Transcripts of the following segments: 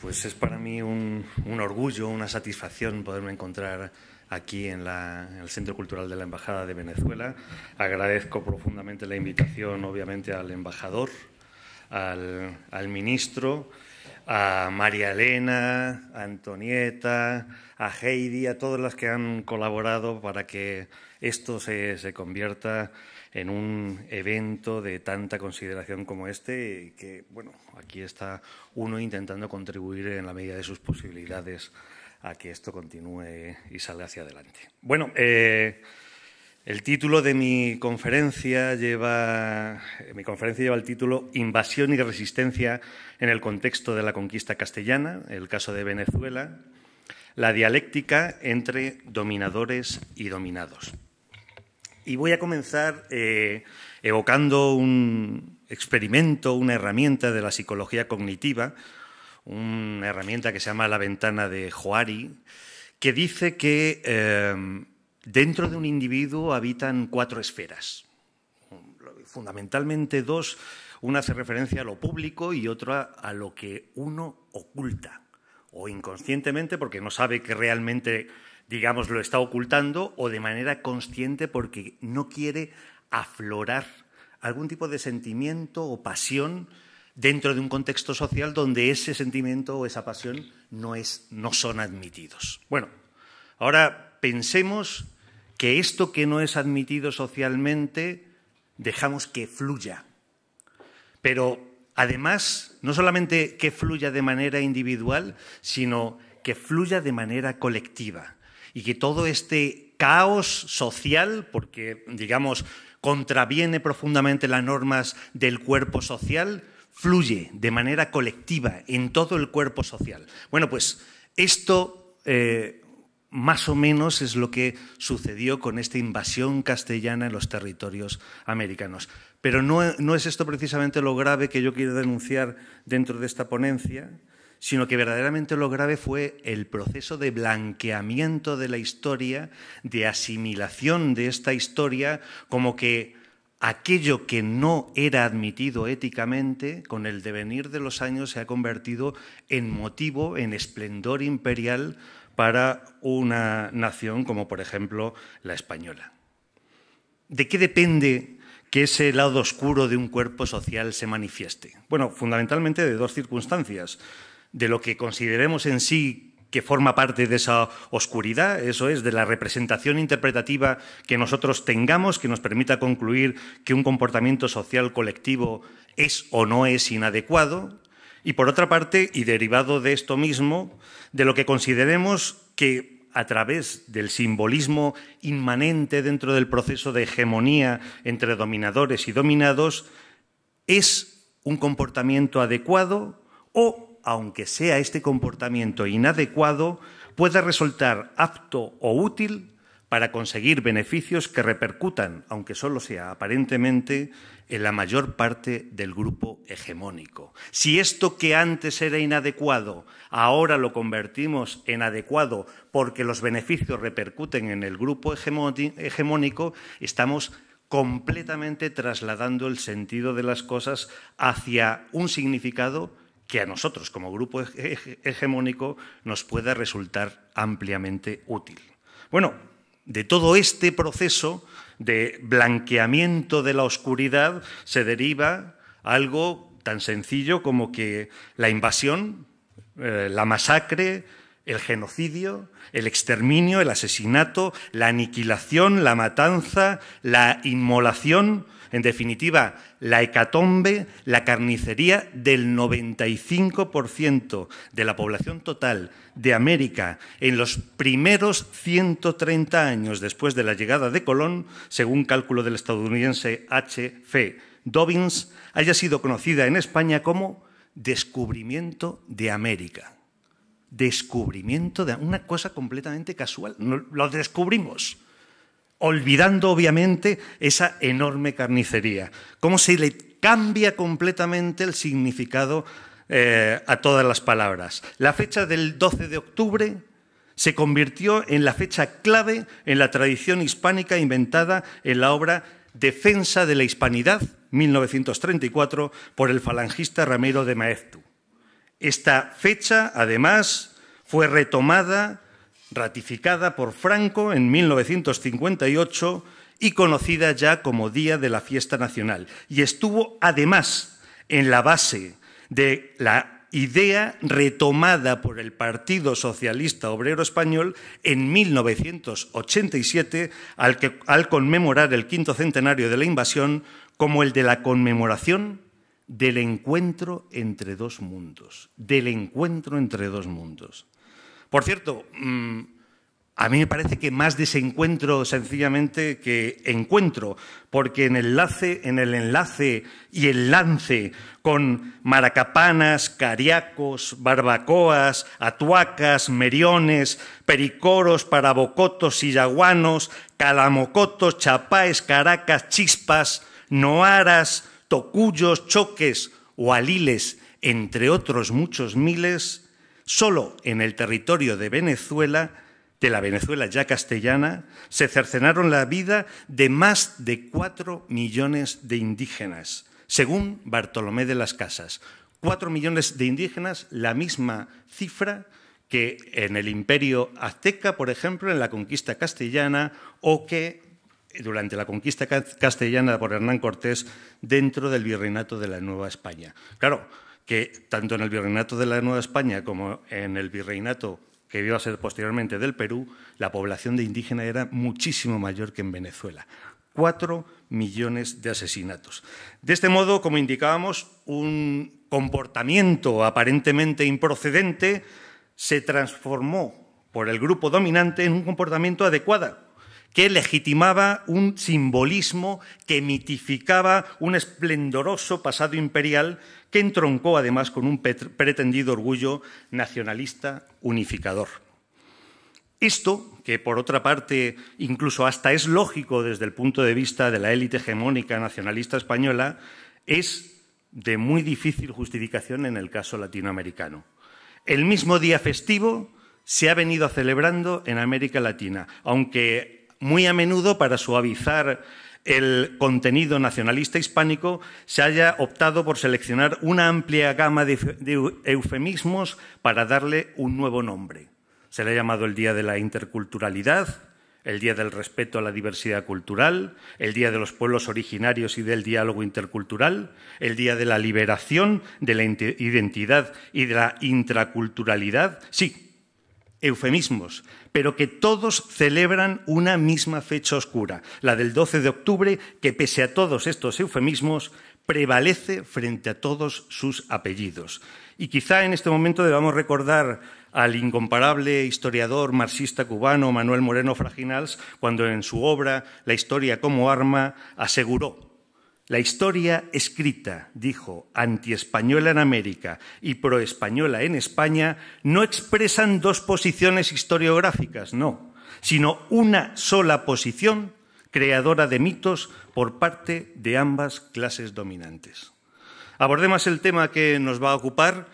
Pues es para mí un orgullo, una satisfacción poderme encontrar aquí en el Centro Cultural de la Embajada de Venezuela. Agradezco profundamente la invitación, obviamente, al embajador, al ministro, a María Elena, a Antonieta, a Heidi, a todas las que han colaborado para que esto se convierta en un evento de tanta consideración como este, y que, bueno, aquí está uno intentando contribuir en la medida de sus posibilidades a que esto continúe y salga hacia adelante. Bueno, el título de mi conferencia lleva el título Invasión y resistencia en el contexto de la conquista castellana, el caso de Venezuela, la dialéctica entre dominadores y dominados. Y voy a comenzar evocando un experimento, una herramienta de la psicología cognitiva, una herramienta que se llama la ventana de Johari, que dice que dentro de un individuo habitan 4 esferas, fundamentalmente 2. Una hace referencia a lo público y otra a lo que uno oculta, o inconscientemente porque no sabe que realmente, digamos, lo está ocultando, o de manera consciente porque no quiere aflorar algún tipo de sentimiento o pasión dentro de un contexto social donde ese sentimiento o esa pasión no son admitidos. Bueno, ahora pensemos que esto que no es admitido socialmente dejamos que fluya. Pero además, no solamente que fluya de manera individual, sino que fluya de manera colectiva. Y que todo este caos social, porque, digamos, contraviene profundamente las normas del cuerpo social, fluye de manera colectiva en todo el cuerpo social. Bueno, pues esto más o menos es lo que sucedió con esta invasión castellana en los territorios americanos. Pero no es esto precisamente lo grave que yo quiero denunciar dentro de esta ponencia, sino que verdaderamente lo grave fue el proceso de blanqueamiento de la historia, de asimilación de esta historia, como que aquello que no era admitido éticamente, con el devenir de los años se ha convertido en motivo, en esplendor imperial para una nación como, por ejemplo, la española. ¿De qué depende que ese lado oscuro de un cuerpo social se manifieste? Bueno, fundamentalmente de 2 circunstancias. De lo que consideremos en sí que forma parte de esa oscuridad, eso es, de la representación interpretativa que nosotros tengamos, que nos permita concluir que un comportamiento social colectivo es o no es inadecuado, y por otra parte, y derivado de esto mismo, de lo que consideremos que a través del simbolismo inmanente dentro del proceso de hegemonía entre dominadores y dominados, es un comportamiento adecuado o, aunque sea este comportamiento inadecuado, puede resultar apto o útil para conseguir beneficios que repercutan, aunque solo sea aparentemente, en la mayor parte del grupo hegemónico. Si esto que antes era inadecuado, ahora lo convertimos en adecuado porque los beneficios repercuten en el grupo hegemónico, estamos completamente trasladando el sentido de las cosas hacia un significado que a nosotros, como grupo hegemónico, nos pueda resultar ampliamente útil. Bueno, de todo este proceso de blanqueamiento de la oscuridad se deriva algo tan sencillo como que la invasión, la masacre, el genocidio, el exterminio, el asesinato, la aniquilación, la matanza, la inmolación, en definitiva, la hecatombe, la carnicería del 95% de la población total de América en los primeros 130 años después de la llegada de Colón, según cálculo del estadounidense H.F. Dobbins, haya sido conocida en España como descubrimiento de América. Descubrimiento de una cosa completamente casual. Lo descubrimos, olvidando obviamente esa enorme carnicería. Cómo se le cambia completamente el significado a todas las palabras. La fecha del 12 de octubre se convirtió en la fecha clave en la tradición hispánica inventada en la obra Defensa de la Hispanidad, 1934, por el falangista Ramiro de Maeztu. Esta fecha, además, fue retomada, ratificada por Franco en 1958 y conocida ya como Día de la Fiesta Nacional. Y estuvo, además, en la base de la idea retomada por el Partido Socialista Obrero Español en 1987 al conmemorar el 5º centenario de la invasión como el de la conmemoración del encuentro entre dos mundos. Del encuentro entre dos mundos. Por cierto, a mí me parece que más desencuentro sencillamente que encuentro, porque en el enlace y el lance con maracapanas, cariacos, barbacoas, atuacas, meriones, pericoros, parabocotos, sillaguanos, calamocotos, chapáes, caracas, chispas, noaras, tocuyos, choques o aliles, entre otros muchos miles, solo en el territorio de Venezuela, de la Venezuela ya castellana, se cercenaron la vida de más de 4 millones de indígenas, según Bartolomé de las Casas. 4 millones de indígenas, la misma cifra que en el Imperio Azteca, por ejemplo, en la conquista castellana, o que durante la conquista castellana por Hernán Cortés dentro del Virreinato de la Nueva España. Claro, que tanto en el Virreinato de la Nueva España como en el Virreinato que iba a ser posteriormente del Perú, la población de indígena era muchísimo mayor que en Venezuela. 4 millones de asesinatos. De este modo, como indicábamos, un comportamiento aparentemente improcedente se transformó por el grupo dominante en un comportamiento adecuado, que legitimaba un simbolismo que mitificaba un esplendoroso pasado imperial que entroncó además con un pretendido orgullo nacionalista unificador. Esto, que por otra parte incluso hasta es lógico desde el punto de vista de la élite hegemónica nacionalista española, es de muy difícil justificación en el caso latinoamericano. El mismo día festivo se ha venido celebrando en América Latina, aunque muy a menudo, para suavizar el contenido nacionalista hispánico, se haya optado por seleccionar una amplia gama de eufemismos para darle un nuevo nombre. Se le ha llamado el Día de la Interculturalidad, el Día del Respeto a la Diversidad Cultural, el Día de los Pueblos Originarios y del Diálogo Intercultural, el Día de la Liberación de la Identidad y de la Intraculturalidad. Sí, eufemismos, pero que todos celebran una misma fecha oscura, la del 12 de octubre, que pese a todos estos eufemismos prevalece frente a todos sus apellidos. Y quizá en este momento debamos recordar al incomparable historiador marxista cubano Manuel Moreno Fraginals, cuando en su obra La historia como arma aseguró: la historia escrita, dijo, antiespañola en América y proespañola en España, no expresan dos posiciones historiográficas, no, sino una sola posición creadora de mitos por parte de ambas clases dominantes. Abordemos el tema que nos va a ocupar,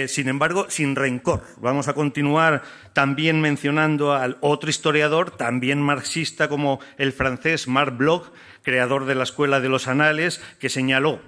sin embargo, sin rencor. Vamos a continuar también mencionando al otro historiador, también marxista como el francés Marc Bloch, creador de la Escuela de los Anales, que señaló: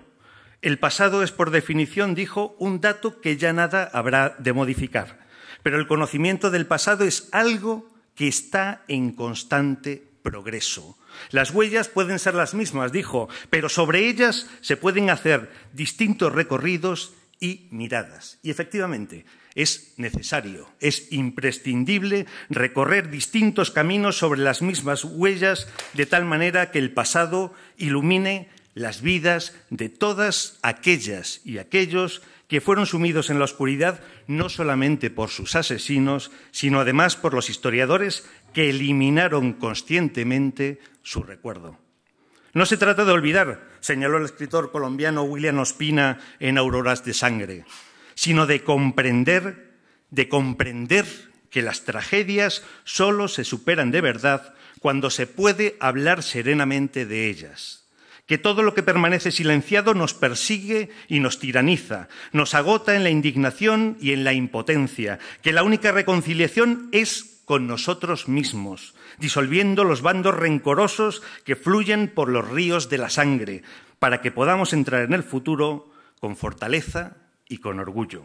el pasado es, por definición, dijo, un dato que ya nada habrá de modificar. Pero el conocimiento del pasado es algo que está en constante progreso. Las huellas pueden ser las mismas, dijo, pero sobre ellas se pueden hacer distintos recorridos y miradas. Y efectivamente, es necesario, es imprescindible recorrer distintos caminos sobre las mismas huellas de tal manera que el pasado ilumine las vidas de todas aquellas y aquellos que fueron sumidos en la oscuridad no solamente por sus asesinos, sino además por los historiadores que eliminaron conscientemente su recuerdo. No se trata de olvidar, señaló el escritor colombiano William Ospina en Auroras de Sangre, sino de comprender que las tragedias solo se superan de verdad cuando se puede hablar serenamente de ellas. Que todo lo que permanece silenciado nos persigue y nos tiraniza, nos agota en la indignación y en la impotencia, que la única reconciliación es con nosotros mismos, disolviendo los bandos rencorosos que fluyen por los ríos de la sangre, para que podamos entrar en el futuro con fortaleza y con orgullo.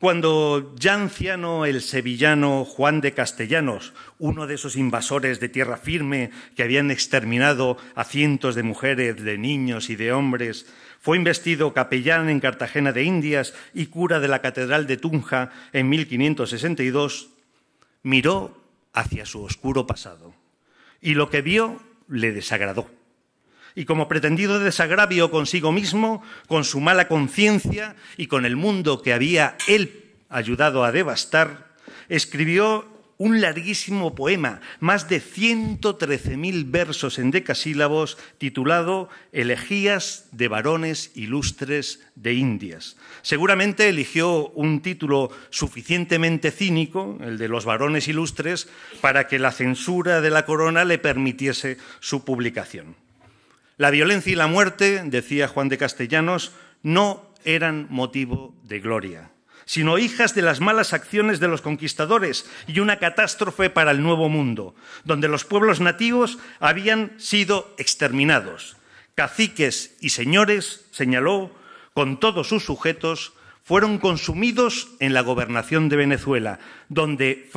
Cuando ya anciano el sevillano Juan de Castellanos, uno de esos invasores de tierra firme que habían exterminado a cientos de mujeres, de niños y de hombres, fue investido capellán en Cartagena de Indias y cura de la Catedral de Tunja en 1562, miró hacia su oscuro pasado y lo que vio le desagradó. Y como pretendido desagravio consigo mismo, con su mala conciencia y con el mundo que había él ayudado a devastar, escribió un larguísimo poema, más de 113.000 versos en decasílabos, titulado Elegías de varones ilustres de Indias. Seguramente eligió un título suficientemente cínico, el de los varones ilustres, para que la censura de la corona le permitiese su publicación. La violencia y la muerte, decía Juan de Castellanos, no eran motivo de gloria, sino hijas de las malas acciones de los conquistadores y una catástrofe para el Nuevo Mundo, donde los pueblos nativos habían sido exterminados. Caciques y señores, señaló, con todos sus sujetos, fueron consumidos en la gobernación de Venezuela, donde,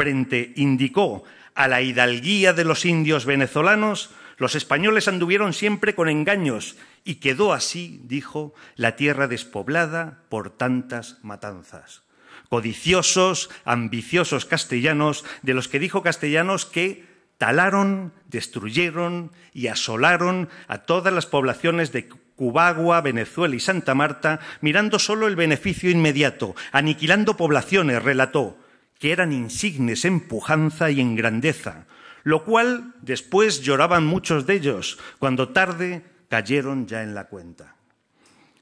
indicó, a la hidalguía de los indios venezolanos, los españoles anduvieron siempre con engaños y quedó así, dijo, la tierra despoblada por tantas matanzas. Codiciosos, ambiciosos castellanos, de los que dijo Castellanos que talaron, destruyeron y asolaron a todas las poblaciones de Cubagua, Venezuela y Santa Marta, mirando solo el beneficio inmediato, aniquilando poblaciones, relató, que eran insignes en pujanza y en grandeza, lo cual después lloraban muchos de ellos, cuando tarde cayeron ya en la cuenta.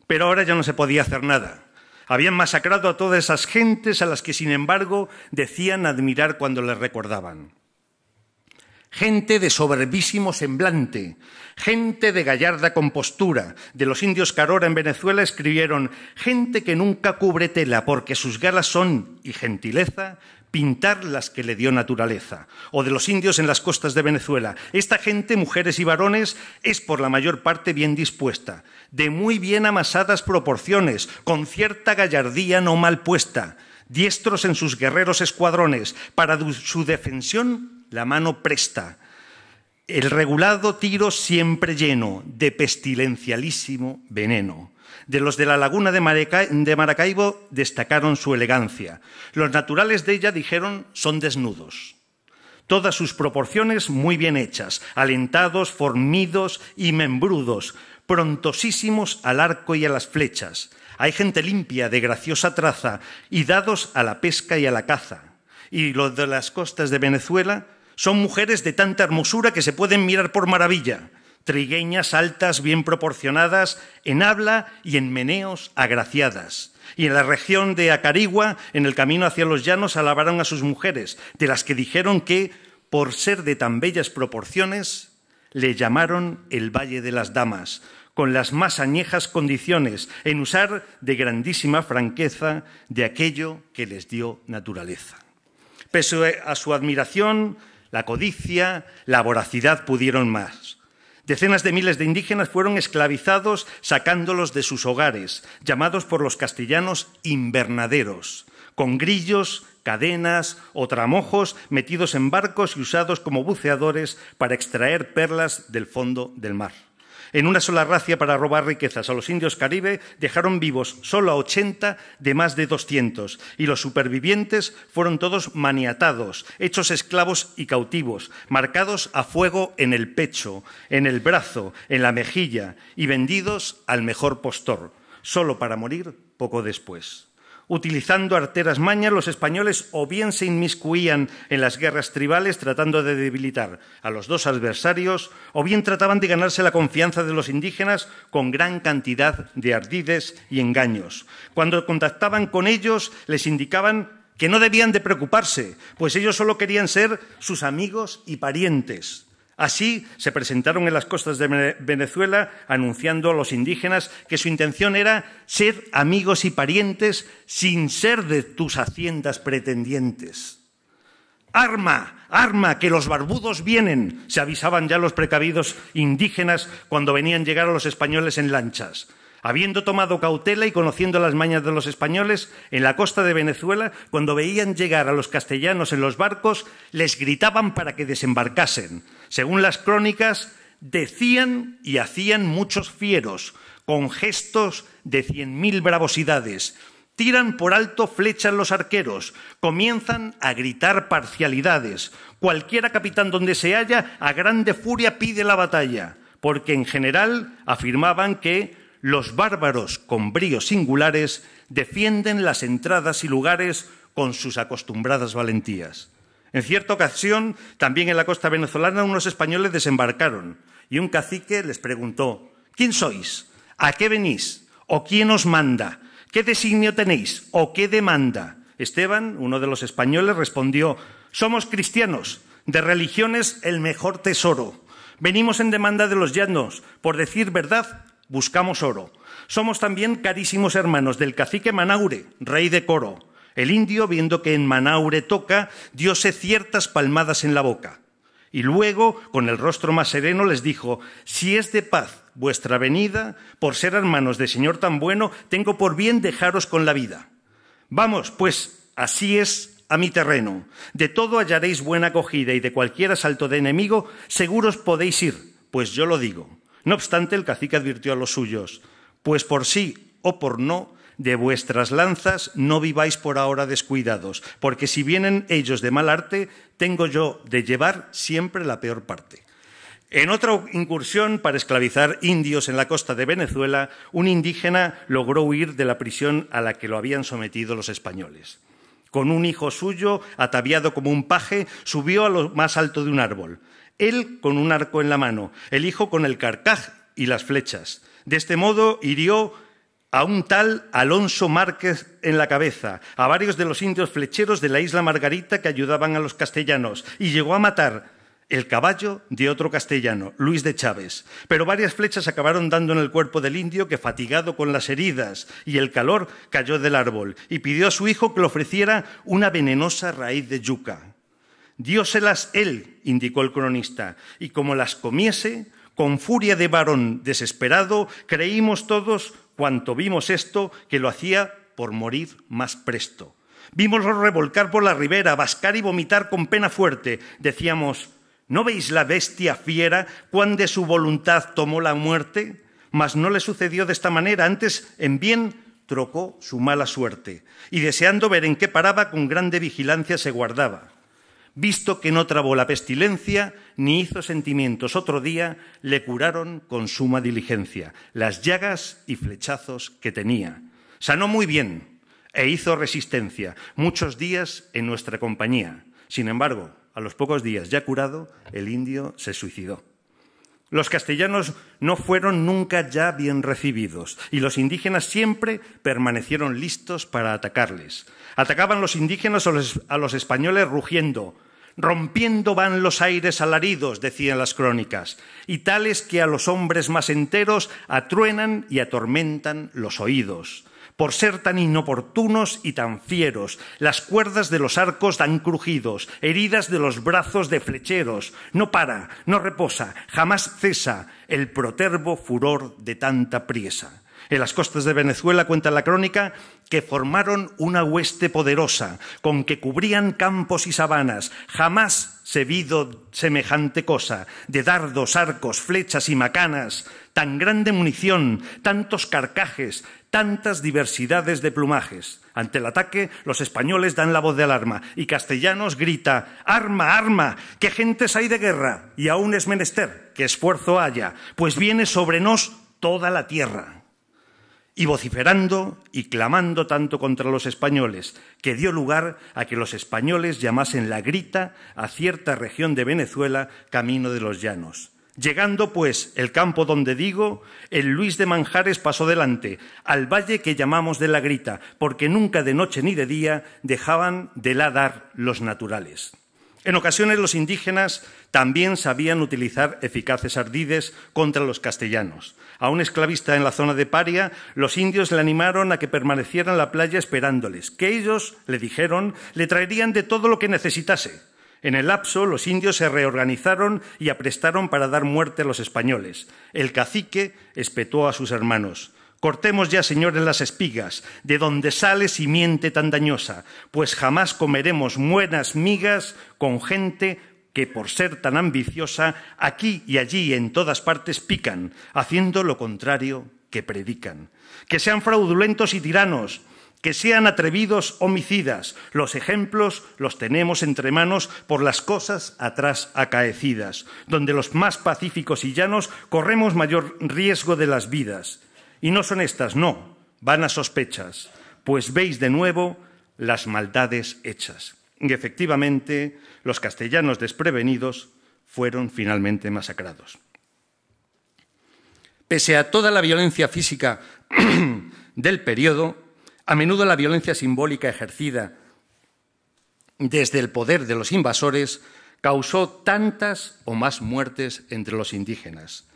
Pero ahora ya no se podía hacer nada. Habían masacrado a todas esas gentes a las que, sin embargo, decían admirar cuando les recordaban. Gente de soberbísimo semblante, gente de gallarda compostura. De los indios Carora en Venezuela escribieron gente que nunca cubre tela porque sus galas son, y gentileza, pintar las que le dio naturaleza. O de los indios en las costas de Venezuela. Esta gente, mujeres y varones, es por la mayor parte bien dispuesta, de muy bien amasadas proporciones, con cierta gallardía no mal puesta, diestros en sus guerreros escuadrones, para su defensión la mano presta, el regulado tiro siempre lleno de pestilencialísimo veneno. De los de la laguna de Maracaibo destacaron su elegancia. Los naturales de ella, dijeron, son desnudos. Todas sus proporciones muy bien hechas, alentados, formidos y membrudos, prontosísimos al arco y a las flechas. Hay gente limpia, de graciosa traza, y dados a la pesca y a la caza. Y los de las costas de Venezuela son mujeres de tanta hermosura que se pueden mirar por maravilla, trigueñas, altas, bien proporcionadas, en habla y en meneos agraciadas. Y en la región de Acarigua, en el camino hacia los llanos, alabaron a sus mujeres, de las que dijeron que, por ser de tan bellas proporciones, le llamaron el Valle de las Damas, con las más añejas condiciones, en usar de grandísima franqueza de aquello que les dio naturaleza. Pese a su admiración, la codicia, la voracidad pudieron más. Decenas de miles de indígenas fueron esclavizados sacándolos de sus hogares, llamados por los castellanos invernaderos, con grillos, cadenas o tramojos metidos en barcos y usados como buceadores para extraer perlas del fondo del mar. En una sola racia para robar riquezas a los indios caribe dejaron vivos solo a 80 de más de 200 y los supervivientes fueron todos maniatados, hechos esclavos y cautivos, marcados a fuego en el pecho, en el brazo, en la mejilla y vendidos al mejor postor, solo para morir poco después. Utilizando arteras mañas, los españoles o bien se inmiscuían en las guerras tribales tratando de debilitar a los dos adversarios, o bien trataban de ganarse la confianza de los indígenas con gran cantidad de ardides y engaños. Cuando contactaban con ellos, les indicaban que no debían de preocuparse, pues ellos solo querían ser sus amigos y parientes. Así se presentaron en las costas de Venezuela anunciando a los indígenas que su intención era ser amigos y parientes sin ser de tus haciendas pretendientes. ¡Arma! ¡Arma! ¡Que los barbudos vienen! Se avisaban ya los precavidos indígenas cuando venían llegar a los españoles en lanchas. Habiendo tomado cautela y conociendo las mañas de los españoles, en la costa de Venezuela, cuando veían llegar a los castellanos en los barcos, les gritaban para que desembarcasen. Según las crónicas, decían y hacían muchos fieros, con gestos de 100.000 bravosidades. Tiran por alto flechas los arqueros, comienzan a gritar parcialidades. Cualquiera capitán donde se halla, a grande furia pide la batalla, porque en general afirmaban que los bárbaros, con bríos singulares, defienden las entradas y lugares con sus acostumbradas valentías. En cierta ocasión, también en la costa venezolana, unos españoles desembarcaron y un cacique les preguntó: ¿quién sois? ¿A qué venís? ¿O quién os manda? ¿Qué designio tenéis? ¿O qué demanda? Esteban, uno de los españoles, respondió: somos cristianos, de religiones el mejor tesoro. Venimos en demanda de los llanos, por decir verdad, buscamos oro. Somos también carísimos hermanos del cacique Manaure, rey de Coro. El indio, viendo que en Manaure toca, diose ciertas palmadas en la boca. Y luego, con el rostro más sereno, les dijo: si es de paz vuestra venida, por ser hermanos de señor tan bueno, tengo por bien dejaros con la vida. Vamos, pues, así es a mi terreno. De todo hallaréis buena acogida y de cualquier asalto de enemigo seguros podéis ir, pues yo lo digo. No obstante, el cacique advirtió a los suyos: pues por sí o por no, de vuestras lanzas no viváis por ahora descuidados, porque si vienen ellos de mal arte, tengo yo de llevar siempre la peor parte. En otra incursión para esclavizar indios en la costa de Venezuela, un indígena logró huir de la prisión a la que lo habían sometido los españoles. Con un hijo suyo, ataviado como un paje, subió a lo más alto de un árbol. Él con un arco en la mano, el hijo con el carcaj y las flechas. De este modo hirió a un tal Alonso Márquez en la cabeza, a varios de los indios flecheros de la isla Margarita que ayudaban a los castellanos, y llegó a matar el caballo de otro castellano, Luis de Chávez. Pero varias flechas acabaron dando en el cuerpo del indio, que, fatigado con las heridas y el calor, cayó del árbol y pidió a su hijo que le ofreciera una venenosa raíz de yuca. Dióselas él, indicó el cronista, y como las comiese, con furia de varón desesperado, creímos todos, cuanto vimos esto, que lo hacía por morir más presto. Vímoslo revolcar por la ribera, vascar y vomitar con pena fuerte. Decíamos: ¿no veis la bestia fiera cuán de su voluntad tomó la muerte? Mas no le sucedió de esta manera, antes en bien trocó su mala suerte, y deseando ver en qué paraba, con grande vigilancia se guardaba. Visto que no trabó la pestilencia, ni hizo sentimientos otro día, le curaron con suma diligencia las llagas y flechazos que tenía. Sanó muy bien e hizo resistencia muchos días en nuestra compañía. Sin embargo, a los pocos días ya curado, el indio se suicidó. Los castellanos no fueron nunca ya bien recibidos y los indígenas siempre permanecieron listos para atacarles. Atacaban los indígenas a los españoles rugiendo: rompiendo van los aires alaridos, decían las crónicas, y tales que a los hombres más enteros atruenan y atormentan los oídos. Por ser tan inoportunos y tan fieros, las cuerdas de los arcos dan crujidos, heridas de los brazos de flecheros. No para, no reposa, jamás cesa el protervo furor de tanta priesa. En las costas de Venezuela, cuenta la crónica, que formaron una hueste poderosa, con que cubrían campos y sabanas. Jamás se vido semejante cosa, de dardos, arcos, flechas y macanas, tan grande munición, tantos carcajes, tantas diversidades de plumajes. Ante el ataque, los españoles dan la voz de alarma y Castellanos grita: «¡Arma, arma! ¡Qué gentes hay de guerra! Y aún es menester que esfuerzo haya, pues viene sobre nos toda la tierra». Y vociferando y clamando tanto contra los españoles, que dio lugar a que los españoles llamasen la Grita a cierta región de Venezuela, camino de los llanos. Llegando, pues, el campo donde digo, el Luis de Manjares pasó delante, al valle que llamamos de la Grita, porque nunca de noche ni de día dejaban de ladrar los naturales. En ocasiones los indígenas también sabían utilizar eficaces ardides contra los castellanos. A un esclavista en la zona de Paria, los indios le animaron a que permaneciera en la playa esperándoles, que ellos, le dijeron, le traerían de todo lo que necesitase. En el lapso, los indios se reorganizaron y aprestaron para dar muerte a los españoles. El cacique espetó a sus hermanos: Cortemos ya, señores, las espigas, de donde sale simiente tan dañosa, pues jamás comeremos buenas migas con gente que, por ser tan ambiciosa, aquí y allí y en todas partes pican, haciendo lo contrario que predican. Que sean fraudulentos y tiranos, que sean atrevidos homicidas. Los ejemplos los tenemos entre manos por las cosas atrás acaecidas, donde los más pacíficos y llanos corremos mayor riesgo de las vidas. Y no son estas, no, vanas sospechas, pues veis de nuevo las maldades hechas. Y efectivamente, los castellanos desprevenidos fueron finalmente masacrados. Pese a toda la violencia física del periodo, a menudo la violencia simbólica ejercida desde el poder de los invasores causó tantas o más muertes entre los indígenas.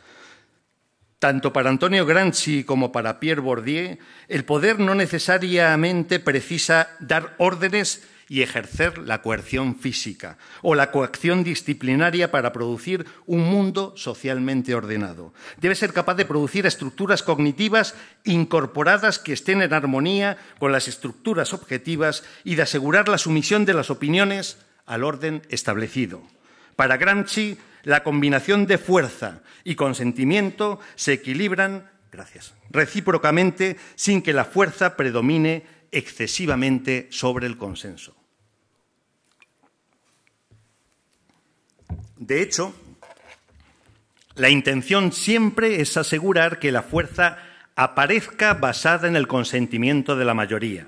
Tanto para Antonio Gramsci como para Pierre Bourdieu, el poder no necesariamente precisa dar órdenes y ejercer la coerción física o la coacción disciplinaria para producir un mundo socialmente ordenado. Debe ser capaz de producir estructuras cognitivas incorporadas que estén en armonía con las estructuras objetivas y de asegurar la sumisión de las opiniones al orden establecido. Para Gramsci, la combinación de fuerza y consentimiento se equilibran recíprocamente sin que la fuerza predomine excesivamente sobre el consenso. De hecho, la intención siempre es asegurar que la fuerza aparezca basada en el consentimiento de la mayoría.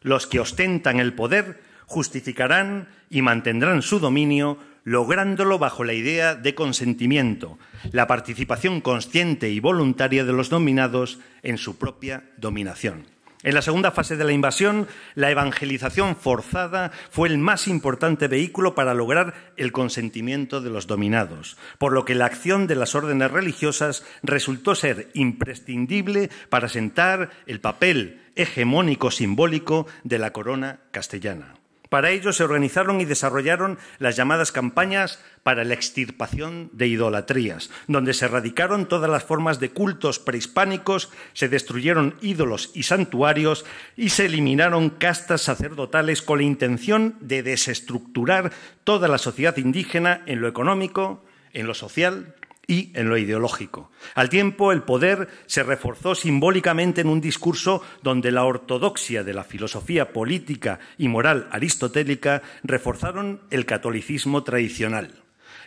Los que ostentan el poder justificarán y mantendrán su dominio, lográndolo bajo la idea de consentimiento, la participación consciente y voluntaria de los dominados en su propia dominación. En la segunda fase de la invasión, la evangelización forzada fue el más importante vehículo para lograr el consentimiento de los dominados, por lo que la acción de las órdenes religiosas resultó ser imprescindible para sentar el papel hegemónico simbólico de la corona castellana. Para ello se organizaron y desarrollaron las llamadas campañas para la extirpación de idolatrías, donde se erradicaron todas las formas de cultos prehispánicos, se destruyeron ídolos y santuarios y se eliminaron castas sacerdotales con la intención de desestructurar toda la sociedad indígena en lo económico, en lo social y en lo ideológico. Al tiempo, el poder se reforzó simbólicamente en un discurso donde la ortodoxia de la filosofía política y moral aristotélica reforzaron el catolicismo tradicional.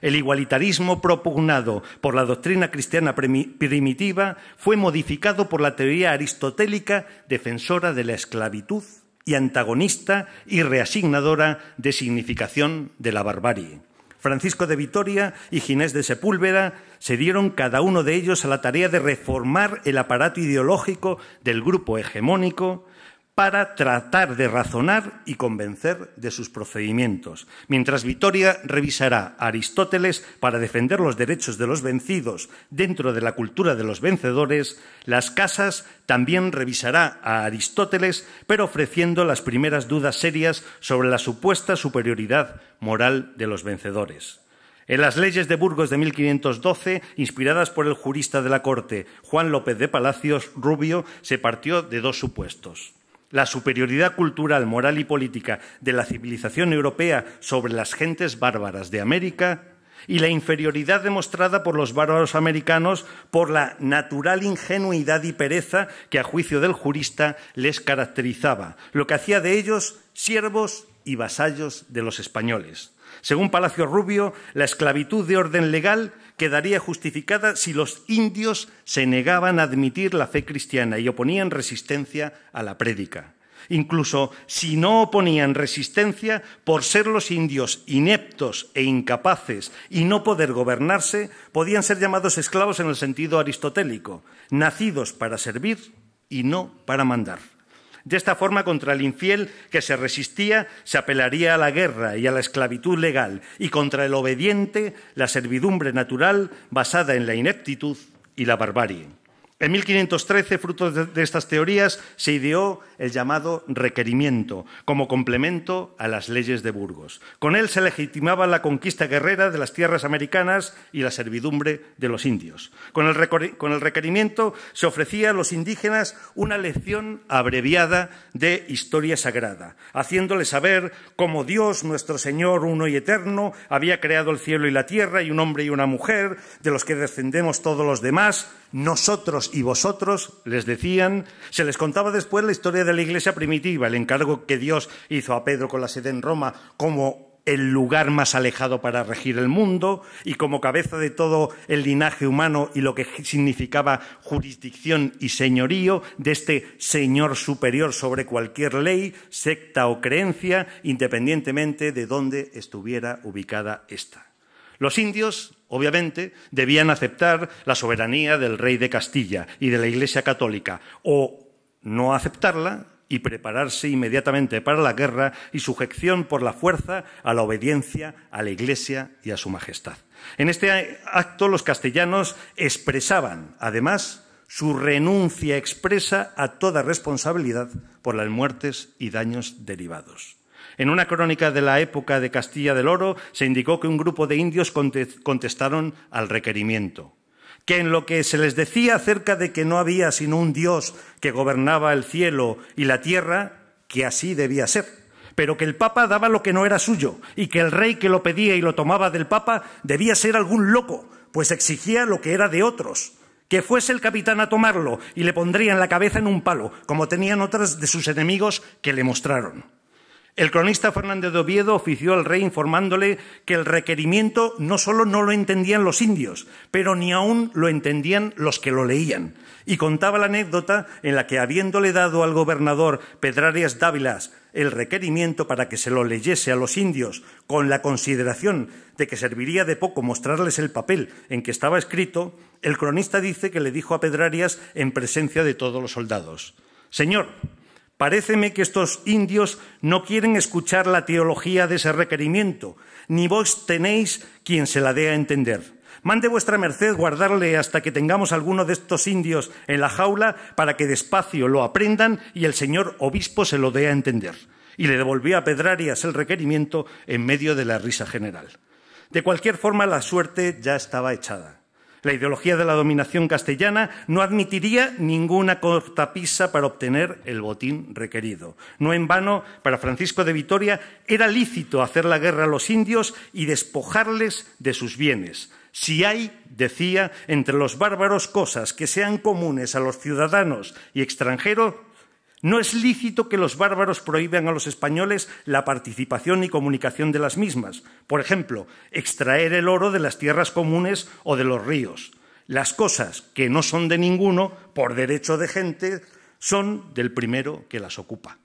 El igualitarismo propugnado por la doctrina cristiana primitiva fue modificado por la teoría aristotélica defensora de la esclavitud y antagonista y reasignadora de significación de la barbarie. Francisco de Vitoria y Ginés de Sepúlveda se dieron cada uno de ellos a la tarea de reformar el aparato ideológico del grupo hegemónico para tratar de razonar y convencer de sus procedimientos, mientras Vitoria revisará a Aristóteles para defender los derechos de los vencidos dentro de la cultura de los vencedores. Las Casas también revisará a Aristóteles, pero ofreciendo las primeras dudas serias sobre la supuesta superioridad moral de los vencedores. En las leyes de Burgos de 1512, inspiradas por el jurista de la corte Juan López de Palacios Rubio, se partió de dos supuestos: la superioridad cultural, moral y política de la civilización europea sobre las gentes bárbaras de América y la inferioridad demostrada por los bárbaros americanos por la natural ingenuidad y pereza que, a juicio del jurista, les caracterizaba, lo que hacía de ellos siervos y vasallos de los españoles. Según Palacio Rubio, la esclavitud de orden legal quedaría justificada si los indios se negaban a admitir la fe cristiana y oponían resistencia a la prédica. Incluso si no oponían resistencia, por ser los indios ineptos e incapaces y no poder gobernarse, podían ser llamados esclavos en el sentido aristotélico, nacidos para servir y no para mandar. De esta forma, contra el infiel que se resistía, se apelaría a la guerra y a la esclavitud legal, y contra el obediente, la servidumbre natural basada en la ineptitud y la barbarie. En 1513, fruto de estas teorías, se ideó el llamado requerimiento, como complemento a las leyes de Burgos. Con él se legitimaba la conquista guerrera de las tierras americanas y la servidumbre de los indios. Con el requerimiento se ofrecía a los indígenas una lección abreviada de historia sagrada, haciéndoles saber cómo Dios, nuestro Señor uno y eterno, había creado el cielo y la tierra y un hombre y una mujer, de los que descendemos todos los demás. Nosotros y vosotros, les decían, se les contaba después la historia de la Iglesia primitiva, el encargo que Dios hizo a Pedro con la sede en Roma como el lugar más alejado para regir el mundo y como cabeza de todo el linaje humano y lo que significaba jurisdicción y señorío de este señor superior sobre cualquier ley, secta o creencia, independientemente de dónde estuviera ubicada ésta. Los indios, obviamente, debían aceptar la soberanía del rey de Castilla y de la Iglesia católica, o no aceptarla y prepararse inmediatamente para la guerra y sujeción por la fuerza a la obediencia a la Iglesia y a su majestad. En este acto los castellanos expresaban, además, su renuncia expresa a toda responsabilidad por las muertes y daños derivados. En una crónica de la época de Castilla del Oro se indicó que un grupo de indios contestaron al requerimiento, que en lo que se les decía acerca de que no había sino un Dios que gobernaba el cielo y la tierra, que así debía ser, pero que el Papa daba lo que no era suyo y que el rey que lo pedía y lo tomaba del Papa debía ser algún loco, pues exigía lo que era de otros. Que fuese el capitán a tomarlo y le pondrían la cabeza en un palo, como tenían otros de sus enemigos que le mostraron. El cronista Fernández de Oviedo ofició al rey informándole que el requerimiento no solo no lo entendían los indios, pero ni aún lo entendían los que lo leían. Y contaba la anécdota en la que, habiéndole dado al gobernador Pedrarias Dávila el requerimiento para que se lo leyese a los indios, con la consideración de que serviría de poco mostrarles el papel en que estaba escrito, el cronista dice que le dijo a Pedrarias en presencia de todos los soldados: «Señor, paréceme que estos indios no quieren escuchar la teología de ese requerimiento, ni vos tenéis quien se la dé a entender. Mande vuestra merced guardarle hasta que tengamos alguno de estos indios en la jaula para que despacio lo aprendan y el señor obispo se lo dé a entender». Y le devolvió a Pedrarias el requerimiento en medio de la risa general. De cualquier forma, la suerte ya estaba echada. La ideología de la dominación castellana no admitiría ninguna cortapisa para obtener el botín requerido. No en vano, para Francisco de Vitoria era lícito hacer la guerra a los indios y despojarles de sus bienes. Si hay, decía, entre los bárbaros cosas que sean comunes a los ciudadanos y extranjeros, no es lícito que los bárbaros prohíban a los españoles la participación y comunicación de las mismas. Por ejemplo, extraer el oro de las tierras comunes o de los ríos. Las cosas que no son de ninguno, por derecho de gente, son del primero que las ocupa.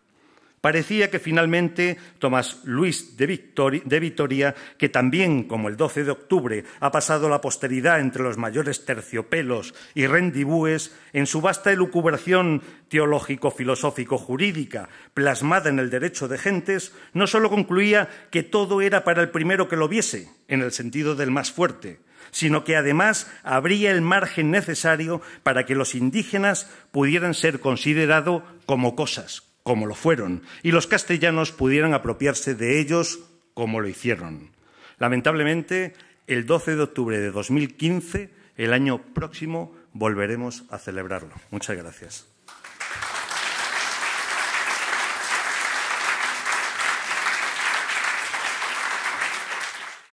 Parecía que finalmente Tomás Luis de Vitoria, que también, como el 12 de octubre, ha pasado la posteridad entre los mayores terciopelos y rendibúes, en su vasta elucubración teológico-filosófico-jurídica plasmada en el derecho de gentes, no solo concluía que todo era para el primero que lo viese, en el sentido del más fuerte, sino que además abría el margen necesario para que los indígenas pudieran ser considerados como cosas, como lo fueron, y los castellanos pudieran apropiarse de ellos como lo hicieron. Lamentablemente, el 12 de octubre de 2015, el año próximo, volveremos a celebrarlo. Muchas gracias.